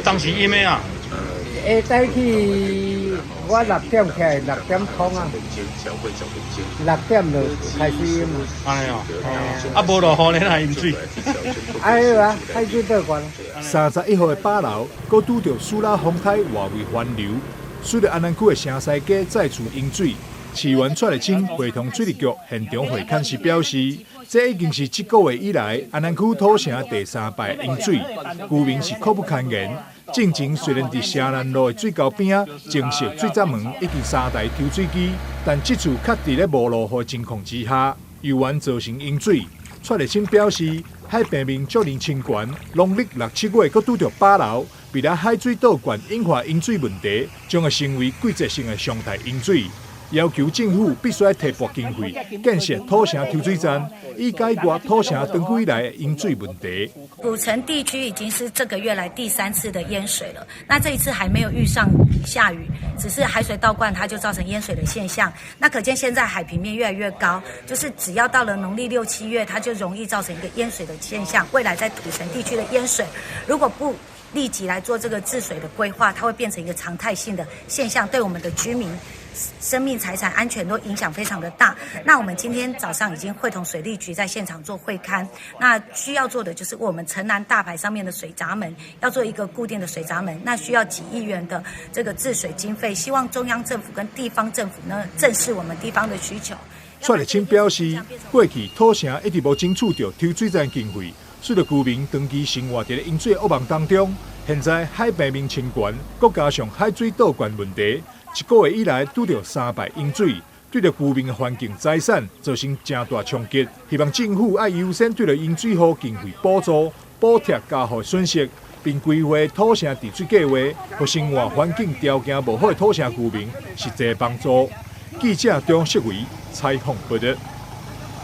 当时阴的啊？下早起我6点起来，6点通啊，6点就开始淹啊。安尼哦，啊无落雨你哪淹水？哎啊，海水倒悬。31号的8楼，阁拄着苏拉风台外围环流，使得安南区的城西街再次淹水。市员蔡立青会同水利局现场会勘时表示，这已经是这个月以来安南区土城第3摆淹水，居民是苦不堪言。进前虽然伫城南路的水沟边增设水闸门以及3台抽水机，但这次却伫咧无落雨情况之下，又原造成淹水。蔡立青表示，海平面足年清悬，农历6、7月，阁拄着8楼，未来海水倒灌引发淹水问题，将会成为季节性的常态淹水。要求政府必须提拨经费建设土城抽水站，以解决土城长久以来的淹水问题。古城地区已经是这个月来第3次的淹水了，那这一次还没有遇上下雨，只是海水倒灌，它就造成淹水的现象。那可见现在海平面越来越高，就是只要到了农历6、7月，它就容易造成一个淹水的现象。未来在古城地区的淹水，如果不立即来做这个治水的规划，它会变成一个常态性的现象，对我们的居民生命财产安全都影响非常的大。那我们今天早上已经会同水利局在现场做会勘，那需要做的就是我们城南大排上面的水闸门要做一个固定的水闸门，那需要几亿元的这个治水经费，希望中央政府跟地方政府呢正视我们地方的需求。蔡立青表示，过去土城一直无争取到抽水站经费，使得居民长期生活在淹水的噩梦当中。现在海平面清悬，再加上海水倒灌问题，一个月以来拄着3摆淹水，对着居民的环境财产造成正大冲击。希望政府要优先对着淹水后经费补助、补贴家户损失，并规划土城治水计划，互生活环境条件无好的土城居民实际帮助。记者张锡维采访报道。